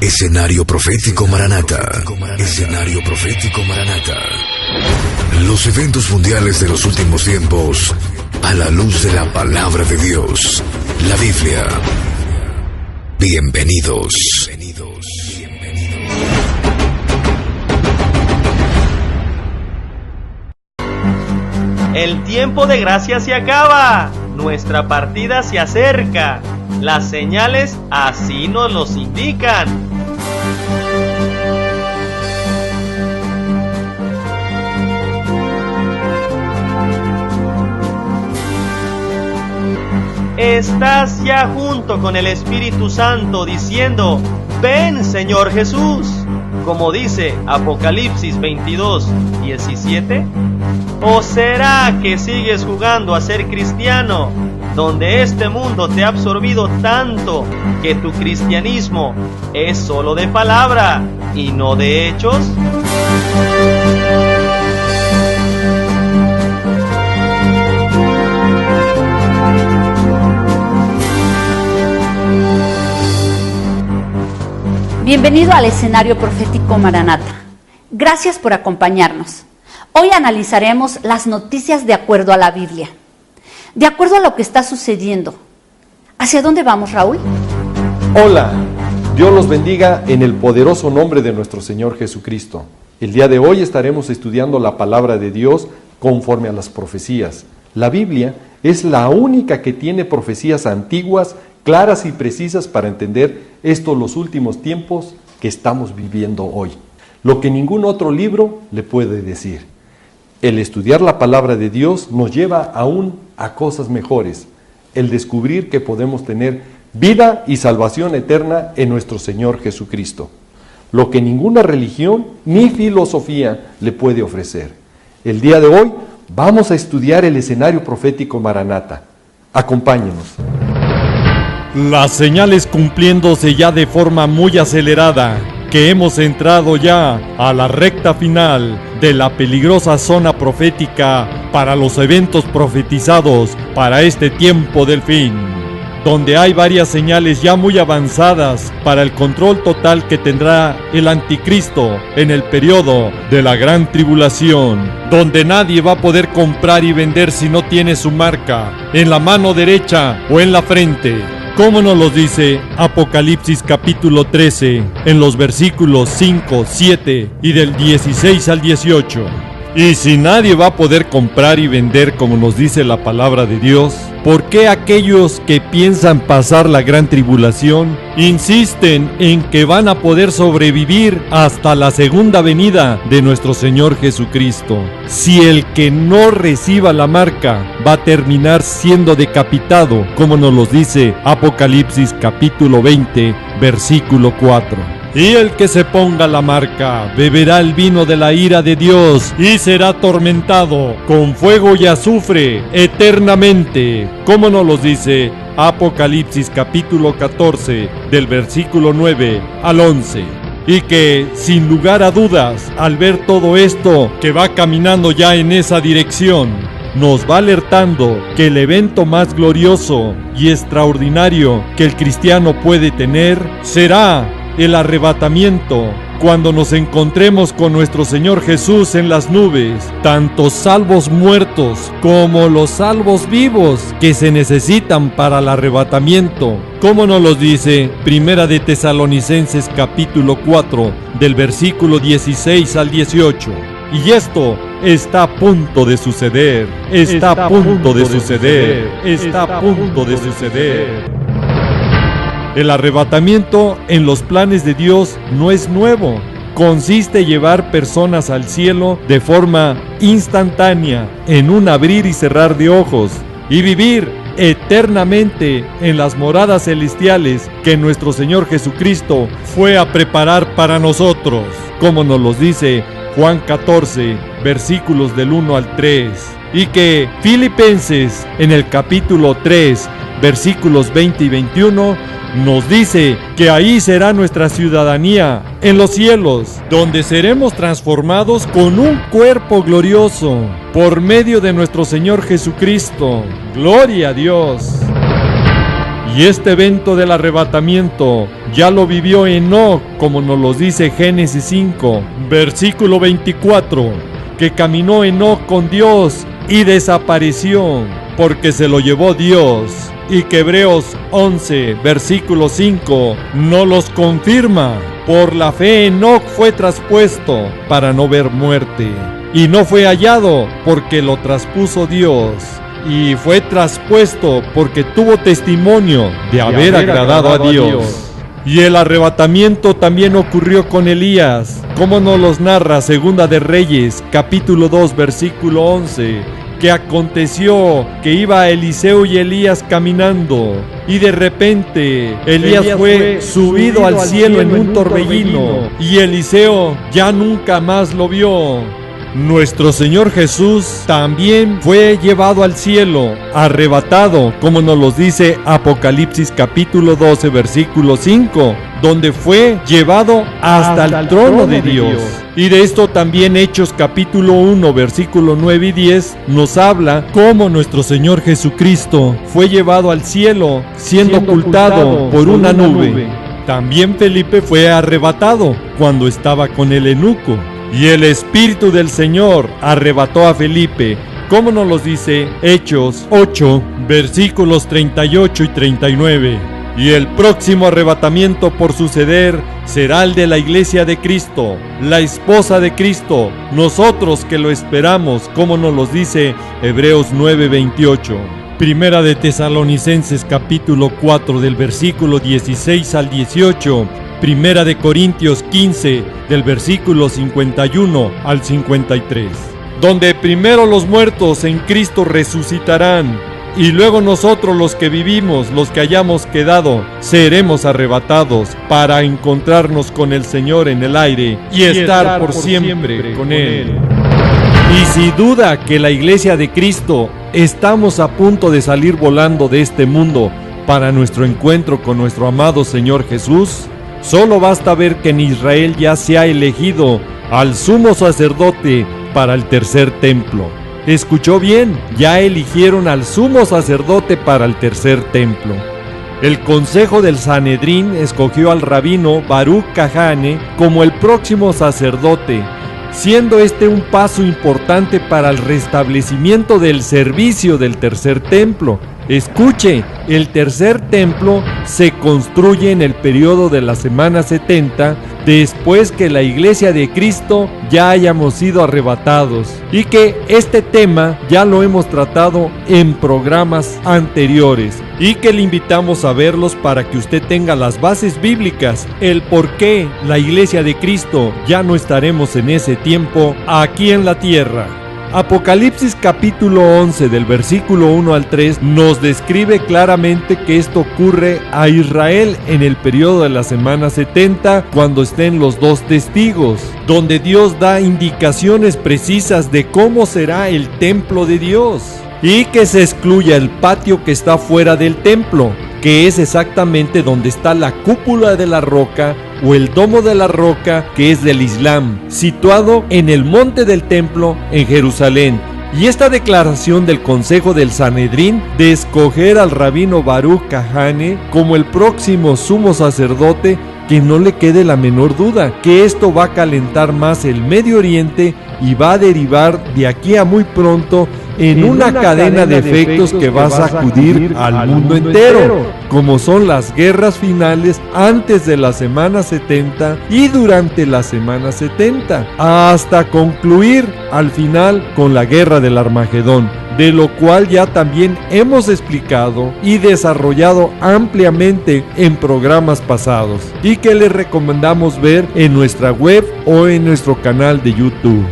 Escenario Profético Maranata. Escenario Profético Maranata. Los eventos mundiales de los últimos tiempos a la luz de la palabra de Dios, la Biblia. Bienvenidos. El tiempo de gracia se acaba. Nuestra partida se acerca. Las señales así nos los indican. Estás ya junto con el Espíritu Santo diciendo: ven, Señor Jesús, como dice Apocalipsis 22:17. ¿O será que sigues jugando a ser cristiano, donde este mundo te ha absorbido tanto que tu cristianismo es solo de palabra y no de hechos? Bienvenido al Escenario Profético Maranata. Gracias por acompañarnos. Hoy analizaremos las noticias de acuerdo a la Biblia, de acuerdo a lo que está sucediendo. ¿Hacia dónde vamos, Raúl? Hola, Dios los bendiga en el poderoso nombre de nuestro Señor Jesucristo. El día de hoy estaremos estudiando la palabra de Dios conforme a las profecías. La Biblia es la única que tiene profecías antiguas, claras y precisas para entender los últimos tiempos que estamos viviendo hoy. Lo que ningún otro libro le puede decir. El estudiar la palabra de Dios nos lleva aún a cosas mejores. El descubrir que podemos tener vida y salvación eterna en nuestro Señor Jesucristo. Lo que ninguna religión ni filosofía le puede ofrecer. El día de hoy vamos a estudiar el escenario profético Maranata. Acompáñenos. Las señales cumpliéndose ya de forma muy acelerada, que hemos entrado ya a la recta final de la peligrosa zona profética para los eventos profetizados para este tiempo del fin, donde hay varias señales ya muy avanzadas para el control total que tendrá el anticristo en el periodo de la gran tribulación, donde nadie va a poder comprar y vender si no tiene su marca en la mano derecha o en la frente. ¿Cómo nos lo dice Apocalipsis capítulo 13, en los versículos 5, 7 y del 16 al 18? Y si nadie va a poder comprar y vender como nos dice la palabra de Dios, ¿por qué aquellos que piensan pasar la gran tribulación insisten en que van a poder sobrevivir hasta la segunda venida de nuestro Señor Jesucristo? Si el que no reciba la marca va a terminar siendo decapitado, como nos lo dice Apocalipsis capítulo 20, versículo 4. Y el que se ponga la marca beberá el vino de la ira de Dios y será atormentado con fuego y azufre eternamente, como nos lo dice Apocalipsis capítulo 14 del versículo 9 al 11. Y que, sin lugar a dudas, al ver todo esto que va caminando ya en esa dirección, nos va alertando que el evento más glorioso y extraordinario que el cristiano puede tener será el arrebatamiento, cuando nos encontremos con nuestro Señor Jesús en las nubes, tanto salvos muertos como los salvos vivos que se necesitan para el arrebatamiento, como nos lo dice Primera de Tesalonicenses capítulo 4, del versículo 16 al 18. Y esto está a punto de suceder, está a punto de suceder, está a punto de suceder. El arrebatamiento en los planes de Dios no es nuevo. Consiste en llevar personas al cielo de forma instantánea, en un abrir y cerrar de ojos, y vivir eternamente en las moradas celestiales que nuestro Señor Jesucristo fue a preparar para nosotros, como nos los dice Juan 14, versículos del 1 al 3, y que Filipenses en el capítulo 3, versículos 20 y 21, nos dice que ahí será nuestra ciudadanía, en los cielos, donde seremos transformados con un cuerpo glorioso, por medio de nuestro Señor Jesucristo. ¡Gloria a Dios! Y este evento del arrebatamiento ya lo vivió Enoc, como nos lo dice Génesis 5, versículo 24, que caminó Enoc con Dios y desapareció, porque se lo llevó Dios. Y que Hebreos 11, versículo 5, nos los confirma. Por la fe Enoc fue traspuesto para no ver muerte, y no fue hallado porque lo traspuso Dios. Y fue traspuesto porque tuvo testimonio de haber agradado a Dios. Y el arrebatamiento también ocurrió con Elías, como nos los narra Segunda de Reyes, capítulo 2, versículo 11, que aconteció que iba Eliseo y Elías caminando, y de repente Elías fue subido al cielo en un torbellino, y Eliseo ya nunca más lo vio. Nuestro Señor Jesús también fue llevado al cielo, arrebatado, como nos lo dice Apocalipsis capítulo 12, versículo 5, donde fue llevado hasta el trono de Dios. Y de esto también Hechos capítulo 1, versículo 9 y 10 nos habla cómo nuestro Señor Jesucristo fue llevado al cielo, siendo ocultado por una nube. También Felipe fue arrebatado cuando estaba con el eunuco. Y el Espíritu del Señor arrebató a Felipe, como nos lo dice Hechos 8, versículos 38 y 39. Y el próximo arrebatamiento por suceder será el de la iglesia de Cristo, la esposa de Cristo, nosotros que lo esperamos, como nos lo dice Hebreos 9, 28. Primera de Tesalonicenses capítulo 4 del versículo 16 al 18. Primera de Corintios 15, del versículo 51 al 53, donde primero los muertos en Cristo resucitarán, y luego nosotros los que vivimos, los que hayamos quedado, seremos arrebatados para encontrarnos con el Señor en el aire y estar por siempre con Él. Y sin duda que la iglesia de Cristo estamos a punto de salir volando de este mundo para nuestro encuentro con nuestro amado Señor Jesús. Solo basta ver que en Israel ya se ha elegido al sumo sacerdote para el tercer templo. ¿Escuchó bien? Ya eligieron al sumo sacerdote para el tercer templo. El consejo del Sanedrín escogió al rabino Baruch Kahane como el próximo sacerdote, siendo este un paso importante para el restablecimiento del servicio del tercer templo. Escuche, el tercer templo se construye en el periodo de la semana 70, después que la iglesia de Cristo ya hayamos sido arrebatados, y que este tema ya lo hemos tratado en programas anteriores, y que le invitamos a verlos para que usted tenga las bases bíblicas, el por qué la iglesia de Cristo ya no estaremos en ese tiempo aquí en la tierra. Apocalipsis capítulo 11 del versículo 1 al 3 nos describe claramente que esto ocurre a Israel en el periodo de la semana 70, cuando estén los dos testigos, donde Dios da indicaciones precisas de cómo será el templo de Dios, y que se excluya el patio que está fuera del templo, que es exactamente donde está la cúpula de la roca o el domo de la roca, que es del Islam, situado en el monte del templo en Jerusalén. Y esta declaración del Consejo del Sanedrín de escoger al rabino Baruch Kahane como el próximo sumo sacerdote, que no le quede la menor duda que esto va a calentar más el Medio Oriente y va a derivar de aquí a muy pronto en una cadena de efectos que va a sacudir al mundo entero, como son las guerras finales antes de la semana 70 y durante la semana 70, hasta concluir al final con la guerra del Armagedón, de lo cual ya también hemos explicado y desarrollado ampliamente en programas pasados, y que les recomendamos ver en nuestra web o en nuestro canal de YouTube.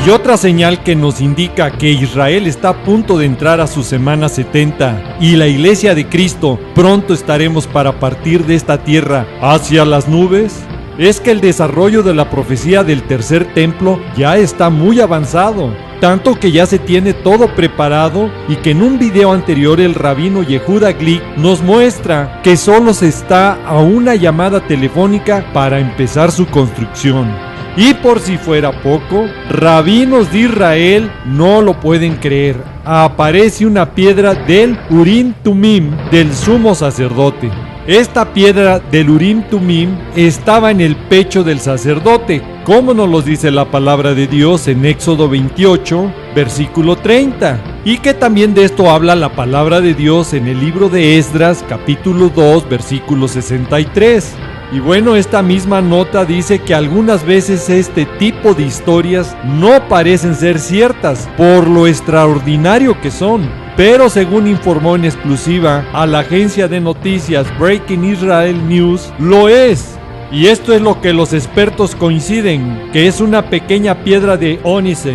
Y otra señal que nos indica que Israel está a punto de entrar a su semana 70 y la iglesia de Cristo pronto estaremos para partir de esta tierra hacia las nubes, es que el desarrollo de la profecía del tercer templo ya está muy avanzado, tanto que ya se tiene todo preparado, y que en un video anterior el rabino Yehuda Glick nos muestra que solo se está a una llamada telefónica para empezar su construcción. Y por si fuera poco, rabinos de Israel no lo pueden creer. Aparece una piedra del Urim Tumim del sumo sacerdote. Esta piedra del Urim Tumim estaba en el pecho del sacerdote, como nos lo dice la palabra de Dios en Éxodo 28, versículo 30. Y que también de esto habla la palabra de Dios en el libro de Esdras, capítulo 2, versículo 63. Y bueno, esta misma nota dice que algunas veces este tipo de historias no parecen ser ciertas por lo extraordinario que son. Pero según informó en exclusiva a la agencia de noticias Breaking Israel News, lo es. Y esto es lo que los expertos coinciden, que es una pequeña piedra de ónice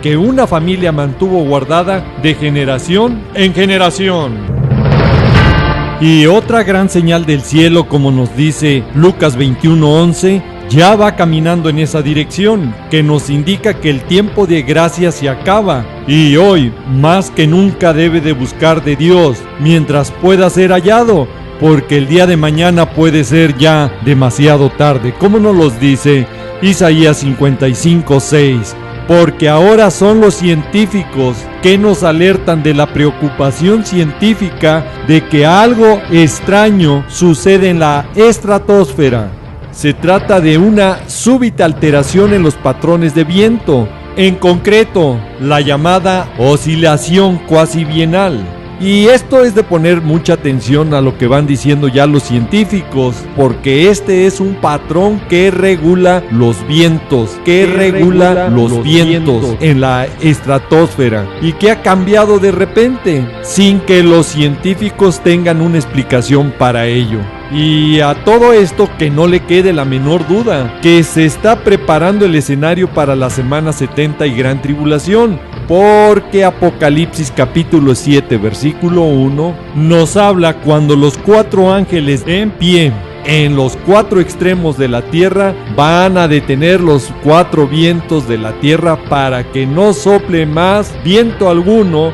que una familia mantuvo guardada de generación en generación. Y otra gran señal del cielo, como nos dice Lucas 21:11, ya va caminando en esa dirección, que nos indica que el tiempo de gracia se acaba. Y hoy, más que nunca, debe de buscar de Dios, mientras pueda ser hallado, porque el día de mañana puede ser ya demasiado tarde, como nos los dice Isaías 55:6. Porque ahora son los científicos que nos alertan de la preocupación científica de que algo extraño sucede en la estratosfera. Se trata de una súbita alteración en los patrones de viento, en concreto, la llamada oscilación cuasi bienal. Y esto es de poner mucha atención a lo que van diciendo ya los científicos, porque este es un patrón que regula los vientos, en la estratosfera y que ha cambiado de repente, sin que los científicos tengan una explicación para ello. Y a todo esto que no le quede la menor duda, que se está preparando el escenario para la semana 70 y gran tribulación, porque Apocalipsis capítulo 7 versículo 1 nos habla cuando los 4 ángeles en pie en los 4 extremos de la tierra van a detener los 4 vientos de la tierra para que no sople más viento alguno,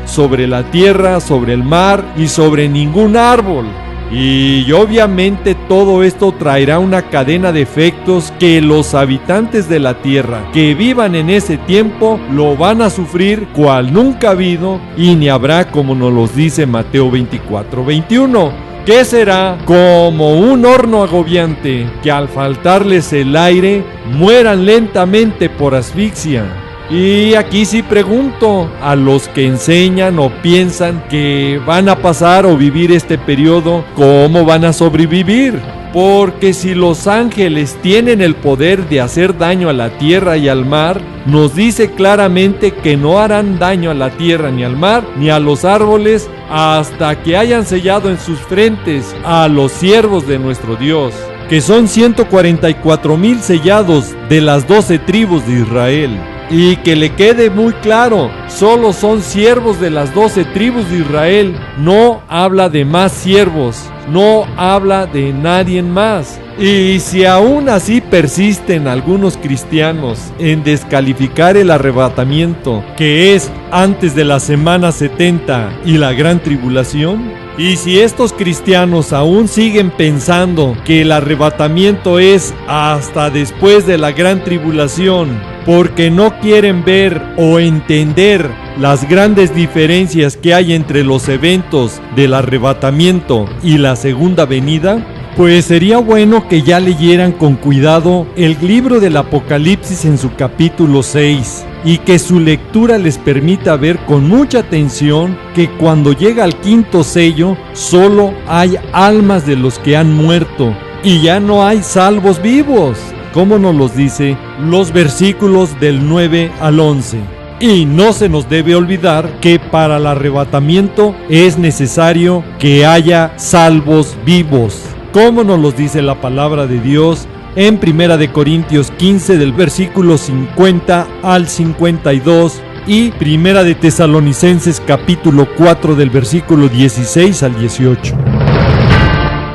sobre la tierra, sobre el mar y sobre ningún árbol. Y obviamente todo esto traerá una cadena de efectos que los habitantes de la tierra que vivan en ese tiempo lo van a sufrir cual nunca ha habido y ni habrá, como nos los dice Mateo 24:21, que será como un horno agobiante que al faltarles el aire mueran lentamente por asfixia. Y aquí sí pregunto a los que enseñan o piensan que van a pasar o vivir este periodo, ¿cómo van a sobrevivir? Porque si los ángeles tienen el poder de hacer daño a la tierra y al mar, nos dice claramente que no harán daño a la tierra ni al mar ni a los árboles hasta que hayan sellado en sus frentes a los siervos de nuestro Dios, que son 144,000 sellados de las 12 tribus de Israel. Y que le quede muy claro, solo son siervos de las 12 tribus de Israel, no habla de más siervos, no habla de nadie más. Y si aún así persisten algunos cristianos en descalificar el arrebatamiento, que es antes de la semana 70 y la gran tribulación, y si estos cristianos aún siguen pensando que el arrebatamiento es hasta después de la gran tribulación, porque no quieren ver o entender las grandes diferencias que hay entre los eventos del arrebatamiento y la segunda venida, pues sería bueno que ya leyeran con cuidado el libro del Apocalipsis en su capítulo 6 y que su lectura les permita ver con mucha atención que cuando llega al 5º sello solo hay almas de los que han muerto y ya no hay salvos vivos, como nos los dice los versículos del 9 al 11. Y no se nos debe olvidar que para el arrebatamiento es necesario que haya salvos vivos, como nos los dice la palabra de Dios en 1 de Corintios 15 del versículo 50 al 52 y 1 de Tesalonicenses capítulo 4 del versículo 16 al 18.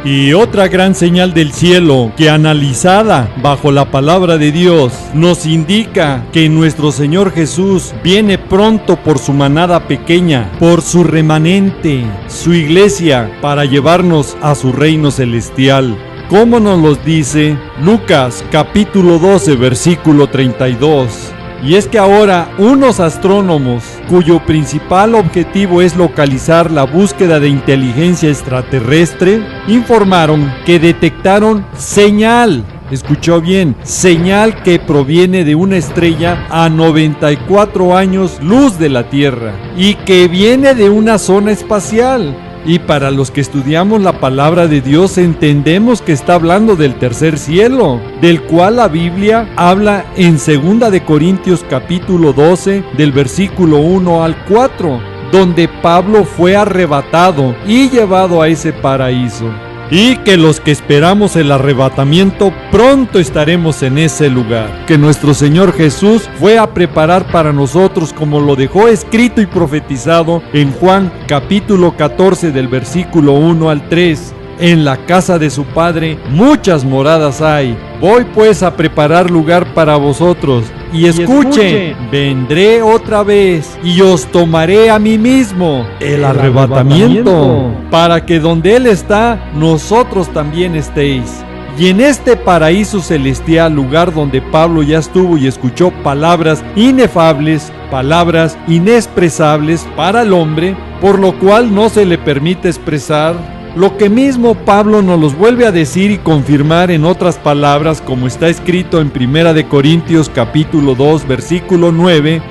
Y otra gran señal del cielo que, analizada bajo la palabra de Dios, nos indica que nuestro Señor Jesús viene pronto por su manada pequeña, por su remanente, su iglesia, para llevarnos a su reino celestial. como nos los dice Lucas capítulo 12 versículo 32. Y es que ahora unos astrónomos, cuyo principal objetivo es localizar la búsqueda de inteligencia extraterrestre, informaron que detectaron señal. Escuchó bien, señal que proviene de una estrella a 94 años luz de la Tierra y que viene de una zona espacial. Y para los que estudiamos la palabra de Dios entendemos que está hablando del tercer cielo, del cual la Biblia habla en 2 de Corintios capítulo 12 del versículo 1 al 4, donde Pablo fue arrebatado y llevado a ese paraíso. Y que los que esperamos el arrebatamiento pronto estaremos en ese lugar, que nuestro Señor Jesús fue a preparar para nosotros, como lo dejó escrito y profetizado en Juan capítulo 14 del versículo 1 al 3. En la casa de su Padre muchas moradas hay. Voy pues a preparar lugar para vosotros. Y escuchen, vendré otra vez y os tomaré a mí mismo, el arrebatamiento, para que donde Él está, nosotros también estéis. Y en este paraíso celestial, lugar donde Pablo ya estuvo y escuchó palabras inefables, palabras inexpresables para el hombre, por lo cual no se le permite expresar, lo que mismo Pablo nos los vuelve a decir y confirmar en otras palabras, como está escrito en 1 de Corintios capítulo 2 versículo 9.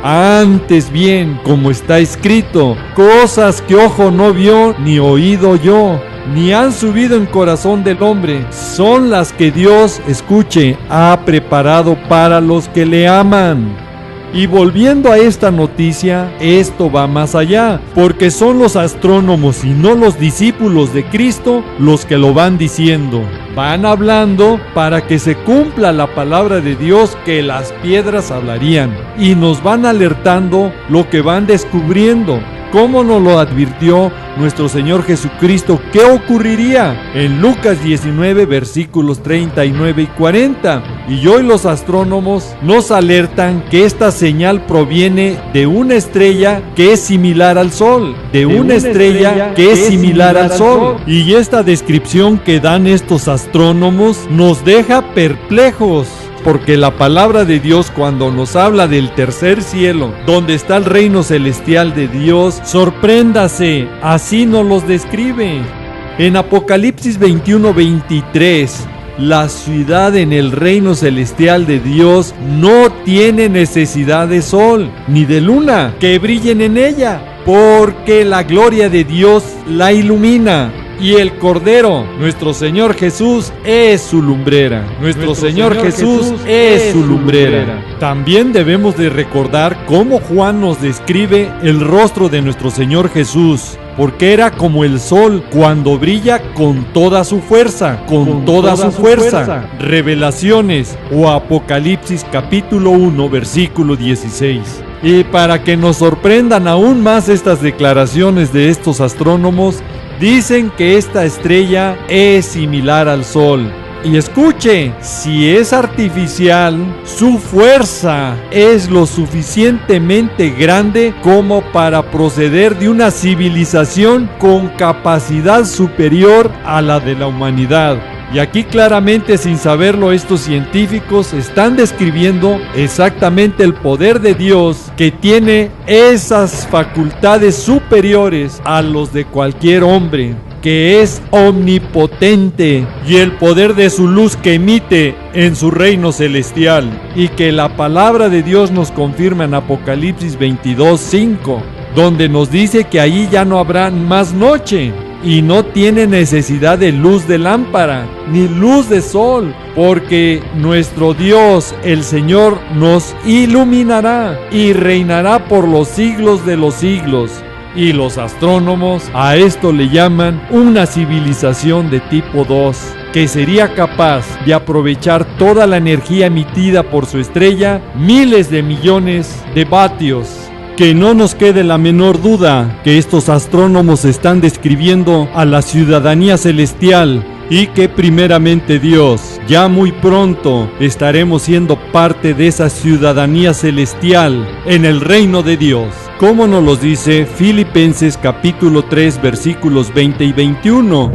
Antes bien, como está escrito, cosas que ojo no vio ni oído yo, ni han subido en corazón del hombre, son las que Dios, escuche, ha preparado para los que le aman. Y volviendo a esta noticia, esto va más allá, porque son los astrónomos y no los discípulos de Cristo los que lo van diciendo. Van hablando para que se cumpla la palabra de Dios, que las piedras hablarían, y nos van alertando lo que van descubriendo. ¿Cómo nos lo advirtió nuestro Señor Jesucristo? ¿Qué ocurriría? En Lucas 19 versículos 39 y 40. Y hoy los astrónomos nos alertan que esta señal proviene de una estrella que es similar al Sol. De una estrella que es similar al Sol. Y esta descripción que dan estos astrónomos nos deja perplejos. Porque la palabra de Dios, cuando nos habla del tercer cielo, donde está el reino celestial de Dios, sorpréndase, así nos los describe. En Apocalipsis 21-23, la ciudad en el reino celestial de Dios no tiene necesidad de sol, ni de luna, que brillen en ella, porque la gloria de Dios la ilumina. Y el Cordero, nuestro Señor Jesús, es su lumbrera. Nuestro Señor Jesús es su lumbrera. También debemos de recordar cómo Juan nos describe el rostro de nuestro Señor Jesús, porque era como el sol cuando brilla con toda su fuerza, con toda su fuerza. Revelaciones o Apocalipsis capítulo 1 versículo 16. Y para que nos sorprendan aún más estas declaraciones de estos astrónomos, dicen que esta estrella es similar al Sol. Y escuche, si es artificial, su fuerza es lo suficientemente grande como para proceder de una civilización con capacidad superior a la de la humanidad. Y aquí claramente, sin saberlo, estos científicos están describiendo exactamente el poder de Dios, que tiene esas facultades superiores a los de cualquier hombre, que es omnipotente, y el poder de su luz que emite en su reino celestial, y que la palabra de Dios nos confirma en Apocalipsis 22:5, donde nos dice que allí ya no habrá más noche, y no tiene necesidad de luz de lámpara, ni luz de sol, porque nuestro Dios, el Señor, nos iluminará y reinará por los siglos de los siglos. Y los astrónomos a esto le llaman una civilización de tipo 2, que sería capaz de aprovechar toda la energía emitida por su estrella, miles de millones de vatios. Que no nos quede la menor duda que estos astrónomos están describiendo a la ciudadanía celestial, y que primeramente Dios, ya muy pronto estaremos siendo parte de esa ciudadanía celestial en el reino de Dios, como nos lo dice Filipenses capítulo 3 versículos 20 y 21.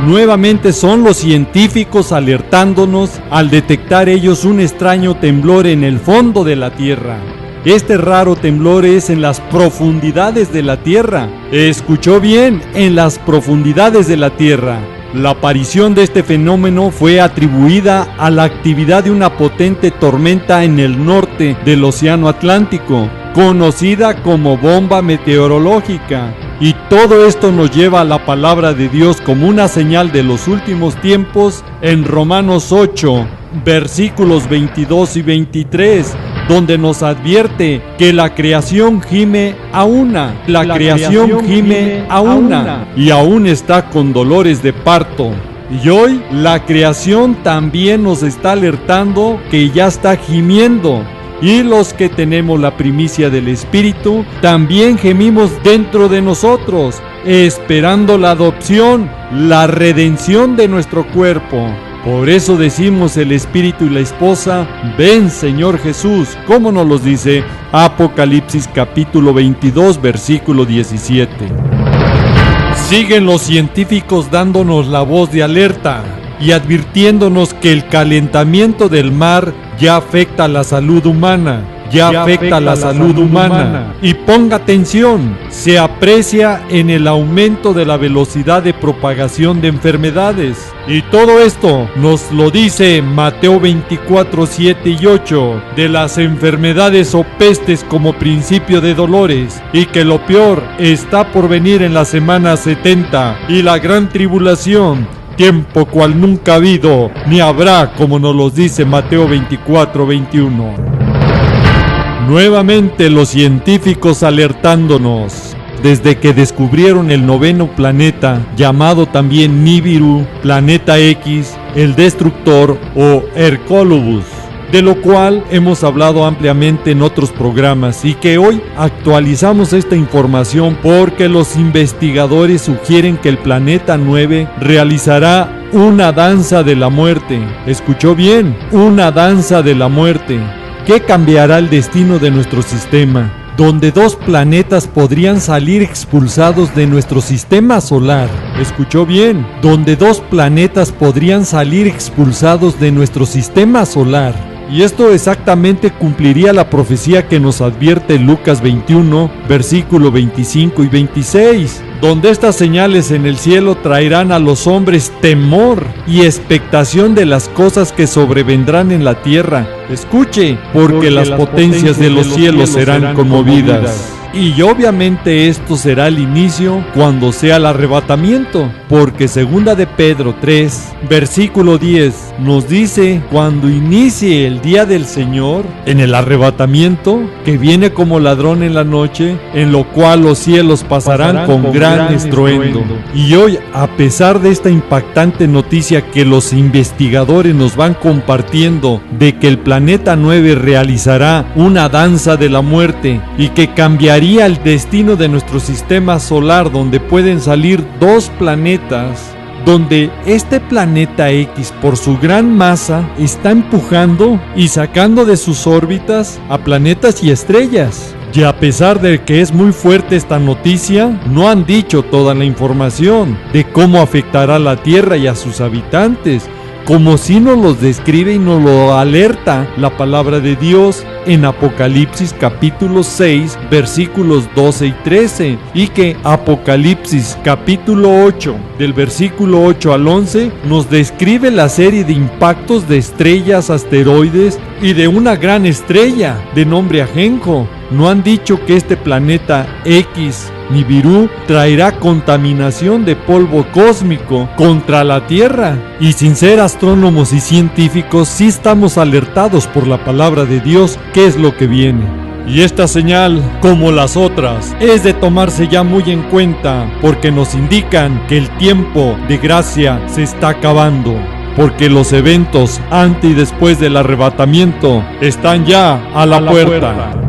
Nuevamente son los científicos alertándonos al detectar ellos un extraño temblor en el fondo de la Tierra. Este raro temblor es en las profundidades de la Tierra. Escuchó bien, en las profundidades de la Tierra. La aparición de este fenómeno fue atribuida a la actividad de una potente tormenta en el norte del Océano Atlántico, conocida como bomba meteorológica. Y todo esto nos lleva a la palabra de Dios como una señal de los últimos tiempos en Romanos 8, versículos 22 y 23, donde nos advierte que la creación gime a una, la creación gime a una, y aún está con dolores de parto. Y hoy la creación también nos está alertando que ya está gimiendo. Y los que tenemos la primicia del Espíritu, también gemimos dentro de nosotros, esperando la adopción, la redención de nuestro cuerpo. Por eso decimos el Espíritu y la esposa, ven Señor Jesús, como nos los dice Apocalipsis capítulo 22, versículo 17. Siguen los científicos dándonos la voz de alerta y advirtiéndonos que el calentamiento del mar ya afecta a la salud humana, Y ponga atención, se aprecia en el aumento de la velocidad de propagación de enfermedades. Y todo esto nos lo dice Mateo 24, 7 y 8, de las enfermedades o pestes como principio de dolores, y que lo peor está por venir en la semana 70 y la gran tribulación, tiempo cual nunca ha habido, ni habrá, como nos lo dice Mateo 24, 21. Nuevamente los científicos alertándonos, desde que descubrieron el noveno planeta, llamado también Nibiru, planeta X, el destructor o Hercólubus, de lo cual hemos hablado ampliamente en otros programas y que hoy actualizamos esta información porque los investigadores sugieren que el planeta 9 realizará una danza de la muerte. ¿Escuchó bien? Una danza de la muerte, que cambiará el destino de nuestro sistema, donde dos planetas podrían salir expulsados de nuestro sistema solar. ¿Escuchó bien? Donde dos planetas podrían salir expulsados de nuestro sistema solar. Y esto exactamente cumpliría la profecía que nos advierte Lucas 21, versículo 25 y 26, donde estas señales en el cielo traerán a los hombres temor y expectación de las cosas que sobrevendrán en la tierra. Escuche, porque las potencias de los cielos serán conmovidas. Y obviamente esto será el inicio cuando sea el arrebatamiento, porque segunda de Pedro 3, versículo 10, nos dice, cuando inicie el día del Señor, en el arrebatamiento, que viene como ladrón en la noche, en lo cual los cielos pasarán con gran estruendo. Y hoy, a pesar de esta impactante noticia que los investigadores nos van compartiendo, de que el planeta 9 realizará una danza de la muerte y que cambiaría el destino de nuestro sistema solar, donde pueden salir dos planetas, donde este planeta X, por su gran masa, está empujando y sacando de sus órbitas a planetas y estrellas. Y a pesar de que es muy fuerte esta noticia, no han dicho toda la información de cómo afectará a la Tierra y a sus habitantes, como si nos los describe y nos lo alerta la palabra de Dios en Apocalipsis capítulo 6, versículos 12 y 13, y que Apocalipsis capítulo 8, del versículo 8 al 11, nos describe la serie de impactos de estrellas, asteroides y de una gran estrella de nombre Ajenjo. No han dicho que este planeta X, Nibiru, traerá contaminación de polvo cósmico contra la Tierra. Y sin ser astrónomos y científicos, sí estamos alertados por la palabra de Dios qué es lo que viene. Y esta señal, como las otras, es de tomarse ya muy en cuenta, porque nos indican que el tiempo de gracia se está acabando, porque los eventos antes y después del arrebatamiento están ya a la puerta.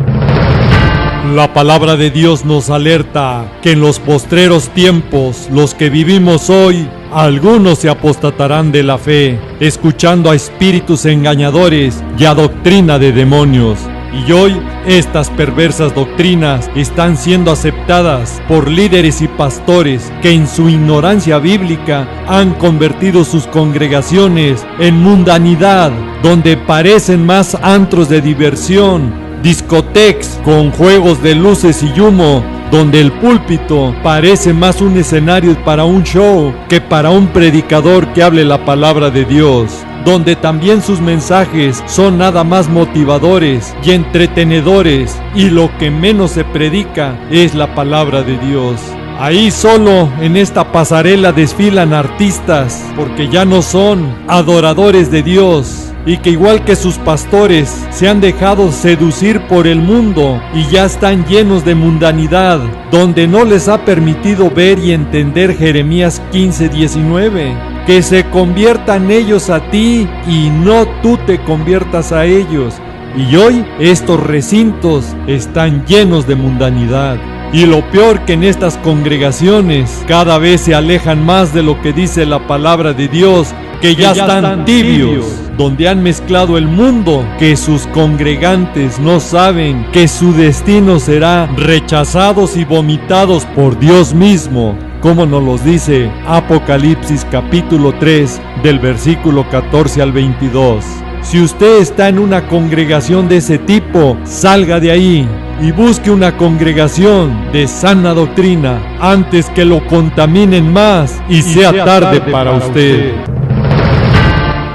La palabra de Dios nos alerta que en los postreros tiempos, los que vivimos hoy, algunos se apostatarán de la fe, escuchando a espíritus engañadores y a doctrina de demonios, Y hoy estas perversas doctrinas están siendo aceptadas por líderes y pastores que en su ignorancia bíblica han convertido sus congregaciones en mundanidad, donde parecen más antros de diversión, discotecas con juegos de luces y humo, donde el púlpito parece más un escenario para un show que para un predicador que hable la palabra de Dios, donde también sus mensajes son nada más motivadores y entretenedores, y lo que menos se predica es la palabra de Dios. Ahí solo en esta pasarela desfilan artistas, porque ya no son adoradores de Dios, y que igual que sus pastores se han dejado seducir por el mundo y ya están llenos de mundanidad, donde no les ha permitido ver y entender Jeremías 15:19, que se conviertan ellos a ti y no tú te conviertas a ellos. Y hoy estos recintos están llenos de mundanidad. Y lo peor que en estas congregaciones cada vez se alejan más de lo que dice la palabra de Dios, que ya están tibios, donde han mezclado el mundo, que sus congregantes no saben que su destino será rechazados y vomitados por Dios mismo, como nos los dice Apocalipsis capítulo 3 del versículo 14 al 22. Si usted está en una congregación de ese tipo, salga de ahí y busque una congregación de sana doctrina antes que lo contaminen más y sea tarde para usted.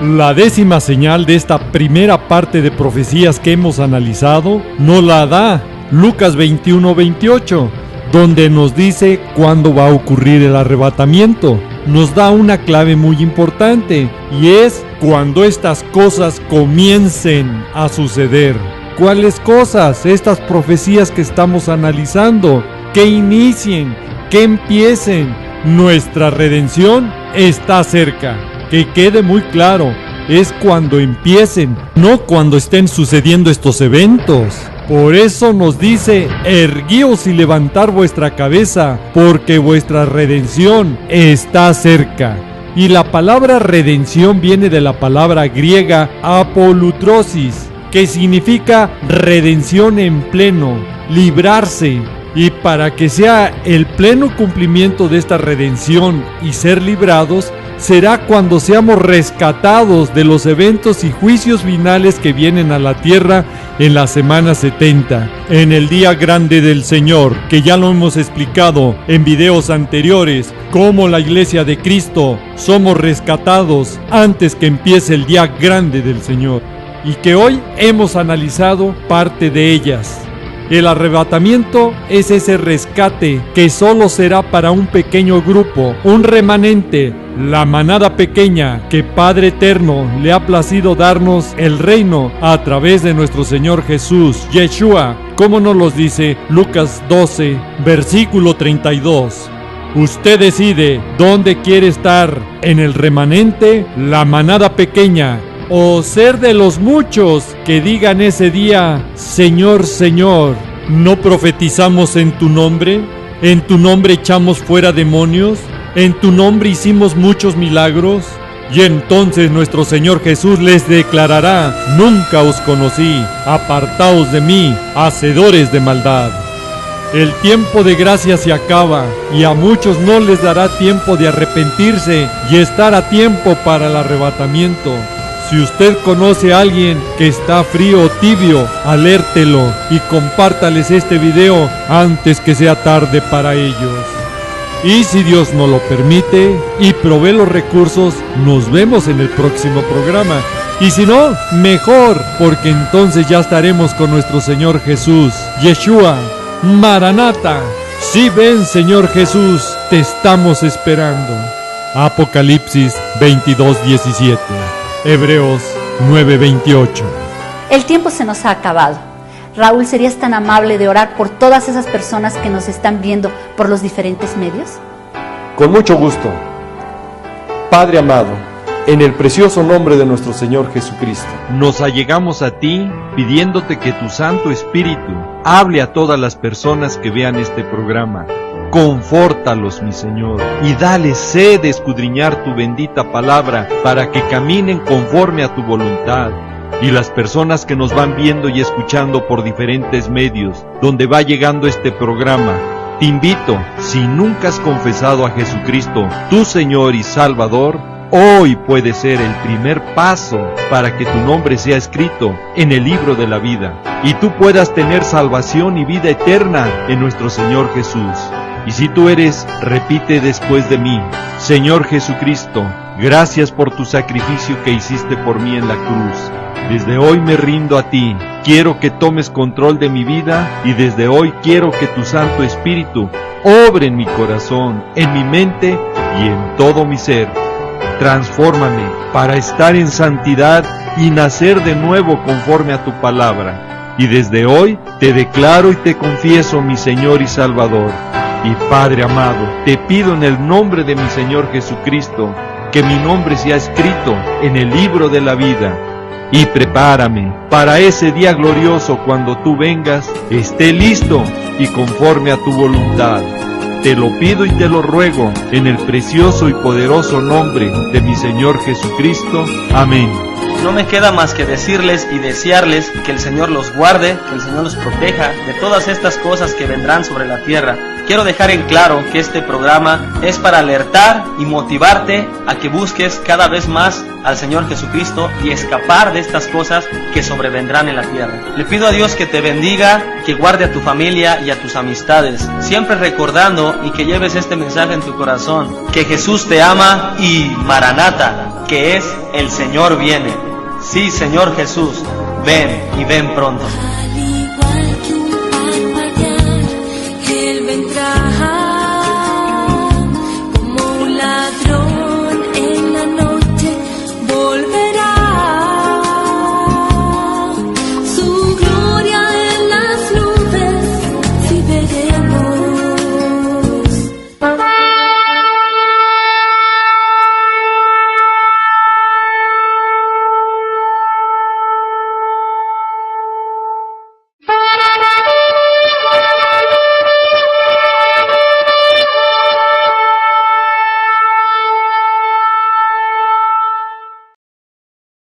La 10ª señal de esta primera parte de profecías que hemos analizado nos la da Lucas 21:28, donde nos dice cuándo va a ocurrir el arrebatamiento. Nos da una clave muy importante, y es cuando estas cosas comiencen a suceder. ¿Cuáles cosas? Estas profecías que estamos analizando, que inicien, que empiecen. Nuestra redención está cerca. Que quede muy claro, es cuando empiecen, no cuando estén sucediendo estos eventos. Por eso nos dice, erguíos y levantar vuestra cabeza, porque vuestra redención está cerca. Y la palabra redención viene de la palabra griega apolutrosis, que significa redención en pleno, librarse. Y para que sea el pleno cumplimiento de esta redención y ser librados, será cuando seamos rescatados de los eventos y juicios finales que vienen a la tierra en la semana 70, en el día grande del Señor, que ya lo hemos explicado en videos anteriores, cómo la iglesia de Cristo somos rescatados antes que empiece el día grande del Señor, y que hoy hemos analizado parte de ellas. El arrebatamiento es ese rescate que solo será para un pequeño grupo, un remanente, la manada pequeña que Padre Eterno le ha placido darnos el reino a través de nuestro Señor Jesús, Yeshua, como nos lo dice Lucas 12, versículo 32. Usted decide dónde quiere estar, en el remanente, la manada pequeña, o ser de los muchos que digan ese día, Señor, Señor, ¿no profetizamos en tu nombre? ¿En tu nombre echamos fuera demonios? ¿En tu nombre hicimos muchos milagros? Y entonces nuestro Señor Jesús les declarará, nunca os conocí, apartaos de mí, hacedores de maldad. El tiempo de gracia se acaba y a muchos no les dará tiempo de arrepentirse y estar a tiempo para el arrebatamiento. Si usted conoce a alguien que está frío o tibio, alértelo y compártales este video antes que sea tarde para ellos. Y si Dios nos lo permite y provee los recursos, nos vemos en el próximo programa. Y si no, mejor, porque entonces ya estaremos con nuestro Señor Jesús, Yeshua, Maranata. Sí, ven, Señor Jesús, te estamos esperando. Apocalipsis 22:17. Hebreos 9:28. El tiempo se nos ha acabado. Raúl, ¿serías tan amable de orar por todas esas personas que nos están viendo por los diferentes medios? Con mucho gusto. Padre amado, en el precioso nombre de nuestro Señor Jesucristo, nos allegamos a ti pidiéndote que tu Santo Espíritu hable a todas las personas que vean este programa. Confórtalos, mi Señor, y dale sed de escudriñar tu bendita palabra para que caminen conforme a tu voluntad. y las personas que nos van viendo y escuchando por diferentes medios, donde va llegando este programa. Te invito, si nunca has confesado a Jesucristo, tu Señor y Salvador, hoy puede ser el primer paso para que tu nombre sea escrito en el libro de la vida y tú puedas tener salvación y vida eterna en nuestro Señor Jesús. Y si tú eres, repite después de mí: Señor Jesucristo, gracias por tu sacrificio que hiciste por mí en la cruz. Desde hoy me rindo a ti. Quiero que tomes control de mi vida y desde hoy quiero que tu Santo Espíritu obre en mi corazón, en mi mente y en todo mi ser. Transfórmame para estar en santidad y nacer de nuevo conforme a tu palabra. Y desde hoy te declaro y te confieso mi Señor y Salvador. Y Padre amado, te pido en el nombre de mi Señor Jesucristo, que mi nombre sea escrito en el libro de la vida. Y prepárame para ese día glorioso cuando tú vengas, esté listo y conforme a tu voluntad. Te lo pido y te lo ruego en el precioso y poderoso nombre de mi Señor Jesucristo. Amén. No me queda más que decirles y desearles que el Señor los guarde, que el Señor los proteja de todas estas cosas que vendrán sobre la tierra. Quiero dejar en claro que este programa es para alertar y motivarte a que busques cada vez más al Señor Jesucristo y escapar de estas cosas que sobrevendrán en la tierra. Le pido a Dios que te bendiga, que guarde a tu familia y a tus amistades, siempre recordando y que lleves este mensaje en tu corazón, que Jesús te ama y Maranata, que es el Señor viene. Sí, Señor Jesús, ven y ven pronto.